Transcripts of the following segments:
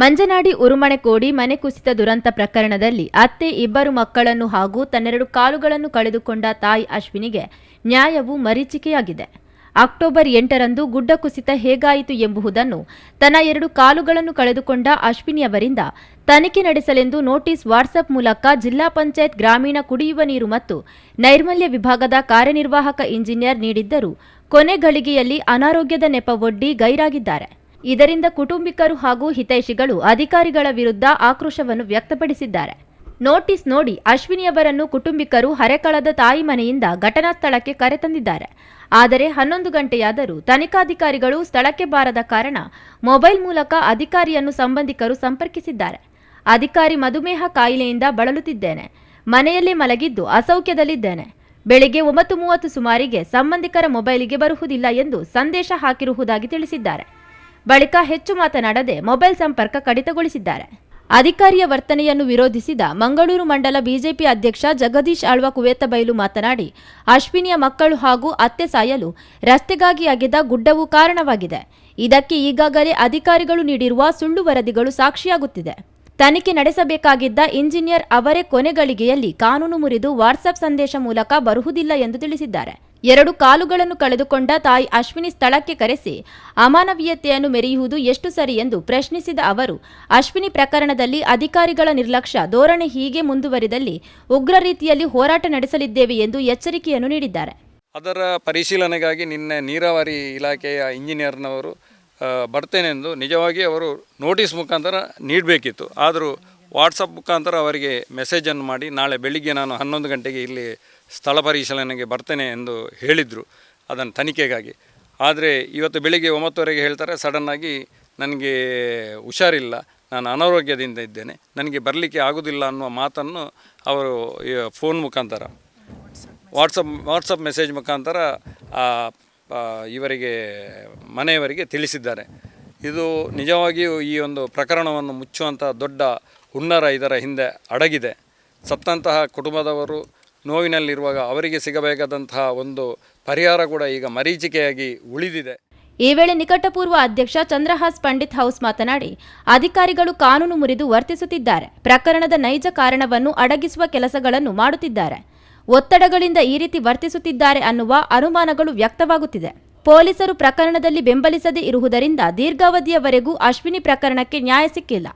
ಮಂಜನಾಡಿ ಉರುಮಣೆಕೋಡಿ ಮನೆ ಕುಸಿತ ದುರಂತ ಪ್ರಕರಣದಲ್ಲಿ ಅತ್ತೆ ಇಬ್ಬರು ಮಕ್ಕಳನ್ನು ಹಾಗೂ ತನ್ನೆರಡು ಕಾಲುಗಳನ್ನು ಕಳೆದುಕೊಂಡ ತಾಯಿ ಅಶ್ವಿನಿಗೆ ನ್ಯಾಯವು ಮರೀಚಿಕೆಯಾಗಿದೆ. ಅಕ್ಟೋಬರ್ 8ರಂದು ಗುಡ್ಡ ಕುಸಿತ ಹೇಗಾಯಿತು ಎಂಬುದನ್ನು ತನ್ನ 2 ಕಾಲುಗಳನ್ನು ಕಳೆದುಕೊಂಡ ಅಶ್ವಿನಿಯವರಿಂದ ತನಿಖೆ ನಡೆಸಲೆಂದು ನೋಟಿಸ್ ವಾಟ್ಸಪ್ ಮೂಲಕ ಜಿಲ್ಲಾ ಪಂಚಾಯತ್ ಗ್ರಾಮೀಣ ಕುಡಿಯುವ ನೀರು ಮತ್ತು ನೈರ್ಮಲ್ಯ ವಿಭಾಗದ ಕಾರ್ಯನಿರ್ವಾಹಕ ಇಂಜಿನಿಯರ್ ನೀಡಿದ್ದರೂ ಕೊನೆ ಗಳಿಗೆಯಲ್ಲಿ ಅನಾರೋಗ್ಯದ ನೆಪವೊಡ್ಡಿ ಗೈರಾಗಿದ್ದಾರೆ. ಇದರಿಂದ ಕುಟುಂಬಿಕರು ಹಾಗೂ ಹಿತೈಷಿಗಳು ಅಧಿಕಾರಿಗಳ ವಿರುದ್ಧ ಆಕ್ರೋಶವನ್ನು ವ್ಯಕ್ತಪಡಿಸಿದ್ದಾರೆ. ನೋಟಿಸ್ ನೋಡಿ ಅಶ್ವಿನಿಯವರನ್ನು ಕುಟುಂಬಿಕರು ಹರೆಕಳದ ತಾಯಿ ಮನೆಯಿಂದ ಘಟನಾ ಸ್ಥಳಕ್ಕೆ ಕರೆತಂದಿದ್ದಾರೆ. ಆದರೆ 11 ಗಂಟೆಯಾದರೂ ತನಿಖಾಧಿಕಾರಿಗಳು ಸ್ಥಳಕ್ಕೆ ಬಾರದ ಕಾರಣ ಮೊಬೈಲ್ ಮೂಲಕ ಅಧಿಕಾರಿಯನ್ನು ಸಂಬಂಧಿಕರು ಸಂಪರ್ಕಿಸಿದ್ದಾರೆ. ಅಧಿಕಾರಿ ಮಧುಮೇಹ ಕಾಯಿಲೆಯಿಂದ ಬಳಲುತ್ತಿದ್ದೇನೆ, ಮನೆಯಲ್ಲೇ ಮಲಗಿದ್ದು ಅಸೌಖ್ಯದಲ್ಲಿದ್ದೇನೆ, ಬೆಳಿಗ್ಗೆ 9:30 ಸುಮಾರಿಗೆ ಸಂಬಂಧಿಕರ ಮೊಬೈಲಿಗೆ ಬರುವುದಿಲ್ಲ ಎಂದು ಸಂದೇಶ ಹಾಕಿರುವುದಾಗಿ ತಿಳಿಸಿದ್ದಾರೆ. ಬಳಿಕ ಹೆಚ್ಚು ಮಾತನಾಡದೆ ಮೊಬೈಲ್ ಸಂಪರ್ಕ ಕಡಿತಗೊಳಿಸಿದ್ದಾರೆ. ಅಧಿಕಾರಿಯ ವರ್ತನೆಯನ್ನು ವಿರೋಧಿಸಿದ ಮಂಗಳೂರು ಮಂಡಲ ಬಿಜೆಪಿ ಅಧ್ಯಕ್ಷ ಜಗದೀಶ್ ಆಳ್ವ ಕುವೆತಬೈಲು ಮಾತನಾಡಿ, ಅಶ್ವಿನಿಯ ಮಕ್ಕಳು ಹಾಗೂ ಅತ್ತೆ ಸಾಯಲು ರಸ್ತೆಗಾಗಿ ಅಗೆದ ಗುಡ್ಡವು ಕಾರಣವಾಗಿದೆ. ಇದಕ್ಕೆ ಈಗಾಗಲೇ ಅಧಿಕಾರಿಗಳು ನೀಡಿರುವ ಸುಳ್ಳು ವರದಿಗಳು ಸಾಕ್ಷಿಯಾಗುತ್ತಿದೆ. ತನಿಖೆ ನಡೆಸಬೇಕಾಗಿದ್ದ ಇಂಜಿನಿಯರ್ ಅವರೇ ಕೊನೆಗಳಿಗೆಯಲ್ಲಿ ಕಾನೂನು ಮುರಿದು ವಾಟ್ಸಪ್ ಸಂದೇಶ ಮೂಲಕ ಬರುವುದಿಲ್ಲ ಎಂದು ತಿಳಿಸಿದ್ದಾರೆ. 2 ಕಾಲುಗಳನ್ನು ಕಳೆದುಕೊಂಡ ತಾಯಿ ಅಶ್ವಿನಿ ಸ್ಥಳಕ್ಕೆ ಕರೆಸಿ ಅಮಾನವೀಯತೆಯನ್ನು ಮೆರೆಯುವುದು ಎಷ್ಟು ಸರಿ ಎಂದು ಪ್ರಶ್ನಿಸಿದ ಅವರು, ಅಶ್ವಿನಿ ಪ್ರಕರಣದಲ್ಲಿ ಅಧಿಕಾರಿಗಳ ನಿರ್ಲಕ್ಷ್ಯ ಧೋರಣೆ ಹೀಗೆ ಮುಂದುವರಿದಲ್ಲಿ ಉಗ್ರ ರೀತಿಯಲ್ಲಿ ಹೋರಾಟ ನಡೆಸಲಿದ್ದೇವೆ ಎಂದು ಎಚ್ಚರಿಕೆಯನ್ನು ನೀಡಿದ್ದಾರೆ. ಅದರ ಪರಿಶೀಲನೆಗಾಗಿ ನಿನ್ನೆ ನೀರಾವರಿ ಇಲಾಖೆಯ ಇಂಜಿನಿಯರ್ನವರು ಬರ್ತೇನೆಂದು ನಿಜವಾಗಿ ಅವರು ನೋಟಿಸ್ ಮುಖಾಂತರ ನೀಡಬೇಕಿತ್ತು. ಆದರೂ ವಾಟ್ಸಪ್ ಮುಖಾಂತರ ಅವರಿಗೆ ಮೆಸೇಜನ್ನು ಮಾಡಿ ನಾಳೆ ಬೆಳಿಗ್ಗೆ ನಾನು 11 ಗಂಟೆಗೆ ಇಲ್ಲಿ ಸ್ಥಳ ಪರಿಶೀಲನೆಗೆ ಬರ್ತೇನೆ ಎಂದು ಹೇಳಿದರು ಅದನ್ನು ತನಿಖೆಗಾಗಿ. ಆದರೆ ಇವತ್ತು ಬೆಳಿಗ್ಗೆ 9:00ವರೆಗೆ ಹೇಳ್ತಾರೆ ಸಡನ್ನಾಗಿ ನನಗೆ ಹುಷಾರಿಲ್ಲ, ನಾನು ಅನಾರೋಗ್ಯದಿಂದ ಇದ್ದೇನೆ, ನನಗೆ ಬರಲಿಕ್ಕೆ ಆಗೋದಿಲ್ಲ ಅನ್ನುವ ಮಾತನ್ನು ಅವರು ಫೋನ್ ಮುಖಾಂತರ ವಾಟ್ಸಪ್ ಮೆಸೇಜ್ ಮುಖಾಂತರ ಇವರಿಗೆ ಮನೆಯವರಿಗೆ ತಿಳಿಸಿದ್ದಾರೆ. ಇದು ನಿಜವಾಗಿಯೂ ಈ ಒಂದು ಪ್ರಕರಣವನ್ನು ಮುಚ್ಚುವಂಥ ದೊಡ್ಡ ಹುನ್ನಾರ ಇದರ ಹಿಂದೆ ಅಡಗಿದೆ. ಸತ್ತಂತಹ ಕುಟುಂಬದವರು ನೋವಿನಲ್ಲಿರುವಾಗ ಅವರಿಗೆ ಸಿಗಬೇಕಾದಂತಹ ಒಂದು ಪರಿಹಾರ ಕೂಡ ಈಗ ಮರೀಚಿಕೆಯಾಗಿ ಉಳಿದಿದೆ. ಈ ವೇಳೆ ನಿಕಟಪೂರ್ವ ಅಧ್ಯಕ್ಷ ಚಂದ್ರಹಾಸ್ ಪಂಡಿತ್ ಹೌಸ್ ಮಾತನಾಡಿ, ಅಧಿಕಾರಿಗಳು ಕಾನೂನು ಮುರಿದು ವರ್ತಿಸುತ್ತಿದ್ದಾರೆ, ಪ್ರಕರಣದ ನೈಜ ಕಾರಣವನ್ನು ಅಡಗಿಸುವ ಕೆಲಸಗಳನ್ನು ಮಾಡುತ್ತಿದ್ದಾರೆ, ಒತ್ತಡಗಳಿಂದ ಈ ರೀತಿ ವರ್ತಿಸುತ್ತಿದ್ದಾರೆ ಅನ್ನುವ ಅನುಮಾನಗಳು ವ್ಯಕ್ತವಾಗುತ್ತಿದೆ. ಪೊಲೀಸರು ಪ್ರಕರಣದಲ್ಲಿ ಬೆಂಬಲಿಸದೇ ಇರುವುದರಿಂದ ದೀರ್ಘಾವಧಿಯವರೆಗೂ ಅಶ್ವಿನಿ ಪ್ರಕರಣಕ್ಕೆ ನ್ಯಾಯ ಸಿಕ್ಕಿಲ್ಲ.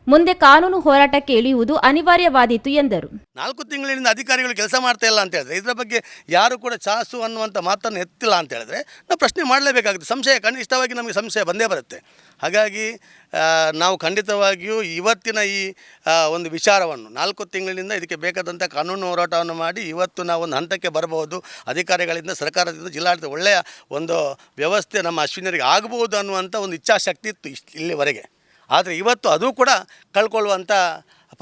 ಮುಂದೆ ಕಾನೂನು ಹೋರಾಟಕ್ಕೆ ಇಳಿಯುವುದು ಅನಿವಾರ್ಯವಾದೀತು ಎಂದರು. 4 ತಿಂಗಳಿಂದ ಅಧಿಕಾರಿಗಳು ಕೆಲಸ ಮಾಡ್ತಾ ಇಲ್ಲ ಅಂತ ಹೇಳಿದ್ರೆ, ಇದರ ಬಗ್ಗೆ ಯಾರು ಕೂಡ ಚಾಸು ಅನ್ನುವಂಥ ಮಾತನ್ನು ಎತ್ತಿಲ್ಲ ಅಂತ ಹೇಳಿದ್ರೆ ನಾವು ಪ್ರಶ್ನೆ ಮಾಡಲೇಬೇಕಾಗುತ್ತೆ. ಸಂಶಯ ಕನಿಷ್ಠವಾಗಿ ನಮಗೆ ಸಂಶಯ ಬಂದೇ ಬರುತ್ತೆ. ಹಾಗಾಗಿ ನಾವು ಖಂಡಿತವಾಗಿಯೂ ಇವತ್ತಿನ ಈ ಒಂದು ವಿಚಾರವನ್ನು 4 ತಿಂಗಳಿಂದ ಇದಕ್ಕೆ ಬೇಕಾದಂಥ ಕಾನೂನು ಹೋರಾಟವನ್ನು ಮಾಡಿ ಇವತ್ತು ನಾವು ಒಂದು ಹಂತಕ್ಕೆ ಬರಬಹುದು. ಅಧಿಕಾರಿಗಳಿಂದ, ಸರ್ಕಾರದಿಂದ, ಜಿಲ್ಲಾಡಳಿತ ಒಳ್ಳೆಯ ಒಂದು ವ್ಯವಸ್ಥೆ ನಮ್ಮ ಅಶ್ವಿನಿಯರಿಗೆ ಆಗಬಹುದು ಅನ್ನುವಂಥ ಒಂದು ಇಚ್ಛಾಶಕ್ತಿ ಇತ್ತು ಇಲ್ಲಿವರೆಗೆ. ಆದರೆ ಇವತ್ತು ಅದು ಕೂಡ ಕಳ್ಕೊಳ್ಳುವಂಥ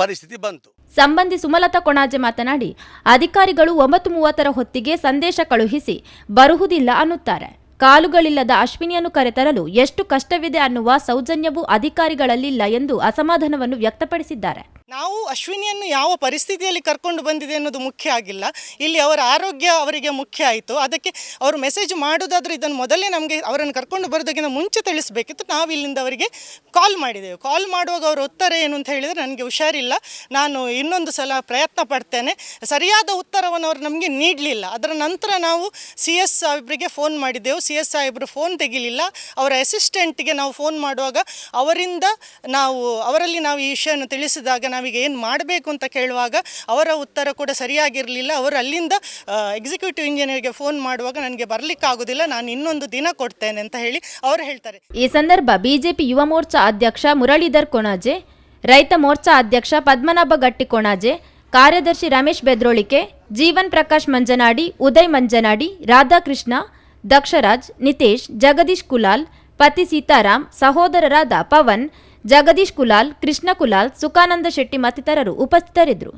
ಪರಿಸ್ಥಿತಿ ಬಂತು. ಸಂಬಂಧಿ ಸುಮಲತಾ ಕೊಣಾಜೆ ಮಾತನಾಡಿ, ಅಧಿಕಾರಿಗಳು 9:30 ಹೊತ್ತಿಗೆ ಸಂದೇಶ ಕಳುಹಿಸಿ ಬರುವುದಿಲ್ಲ ಅನ್ನುತ್ತಾರೆ. ಕಾಲುಗಳಿಲ್ಲದ ಅಶ್ವಿನಿಯನ್ನು ಕರೆತರಲು ಎಷ್ಟು ಕಷ್ಟವಿದೆ ಅನ್ನುವ ಸೌಜನ್ಯವೂ ಅಧಿಕಾರಿಗಳಲ್ಲಿಲ್ಲ ಎಂದು ಅಸಮಾಧಾನವನ್ನು ವ್ಯಕ್ತಪಡಿಸಿದ್ದಾರೆ. ನಾವು ಅಶ್ವಿನಿಯನ್ನು ಯಾವ ಪರಿಸ್ಥಿತಿಯಲ್ಲಿ ಕರ್ಕೊಂಡು ಬಂದಿದೆ ಅನ್ನೋದು ಮುಖ್ಯ ಆಗಿಲ್ಲ, ಇಲ್ಲಿ ಅವರ ಆರೋಗ್ಯ ಅವರಿಗೆ ಮುಖ್ಯ ಆಯಿತು. ಅದಕ್ಕೆ ಅವರು ಮೆಸೇಜ್ ಮಾಡೋದಾದರೆ ಇದನ್ನು ಮೊದಲೇ ನಮಗೆ ಅವರನ್ನು ಕರ್ಕೊಂಡು ಬರೋದಕ್ಕಿಂತ ಮುಂಚೆ ತಿಳಿಸಬೇಕಿತ್ತು. ನಾವು ಇಲ್ಲಿಂದ ಅವರಿಗೆ ಕಾಲ್ ಮಾಡಿದೆವು. ಕಾಲ್ ಮಾಡುವಾಗ ಅವರ ಉತ್ತರ ಏನು ಅಂತ ಹೇಳಿದರೆ, ನನಗೆ ಹುಷಾರಿಲ್ಲ, ನಾನು ಇನ್ನೊಂದು ಸಲ ಪ್ರಯತ್ನ ಪಡ್ತೇನೆ. ಸರಿಯಾದ ಉತ್ತರವನ್ನು ಅವರು ನಮಗೆ ನೀಡಲಿಲ್ಲ. ಅದರ ನಂತರ ನಾವು CS ಸಾಹೇಬರಿಗೆ ಫೋನ್ ಮಾಡಿದೆವು. CS ಸಾಹೇಬರು ಫೋನ್ ತೆಗಿಲಿಲ್ಲ. ಅವರ ಅಸಿಸ್ಟೆಂಟ್ಗೆ ನಾವು ಫೋನ್ ಮಾಡುವಾಗ ಅವರಲ್ಲಿ ನಾವು ಈ ವಿಷಯವನ್ನು ತಿಳಿಸಿದಾಗ ನಾವೀಗ ಏನು ಮಾಡಬೇಕು ಅಂತ ಕೇಳುವಾಗ ಅವರ ಉತ್ತರ ಕೂಡ ಸರಿಯಾಗಿರಲಿಲ್ಲ. ಅವರು ಅಲ್ಲಿಂದ ಎಕ್ಸಿಕ್ಯೂಟಿವ್ ಇಂಜಿನಿಯರ್ಗೆ ಫೋನ್ ಮಾಡುವಾಗ ನನಗೆ ಬರಲಿಕ್ಕಾಗೋದಿಲ್ಲ, ನಾನು ಇನ್ನೊಂದು ದಿನ ಕೊಡ್ತೇನೆ ಅಂತ ಹೇಳಿ ಅವರು ಹೇಳ್ತಾರೆ. ಈ ಸಂದರ್ಭ ಬಿಜೆಪಿ ಯುವ ಮೋರ್ಚಾ ಅಧ್ಯಕ್ಷ ಮುರಳೀಧರ್ ಕೊಣಾಜೆ, ರೈತ ಮೋರ್ಚಾ ಅಧ್ಯಕ್ಷ ಪದ್ಮನಾಭ ಗಟ್ಟಿ ಕೊಣಾಜೆ, ಕಾರ್ಯದರ್ಶಿ ರಮೇಶ್ ಬೆದ್ರೋಳಿಕೆ, ಜೀವನ್ ಪ್ರಕಾಶ್ ಮಂಜನಾಡಿ, ಉದಯ್ ಮಂಜನಾಡಿ, ರಾಧಾಕೃಷ್ಣ, ದಕ್ಷರಾಜ್, ನಿತೇಶ್, ಜಗದೀಶ್ ಕುಲಾಲ್, ಪತಿ ಸೀತಾರಾಮ್, ಸಹೋದರರಾದ ಪವನ್, ಜಗದೀಶ್ ಕುಲಾಲ್, ಕೃಷ್ಣ ಕುಲಾಲ್, ಸುಖಾನಂದ ಶೆಟ್ಟಿ ಮತ್ತಿತರರು ಉಪಸ್ಥಿತರಿದ್ದರು.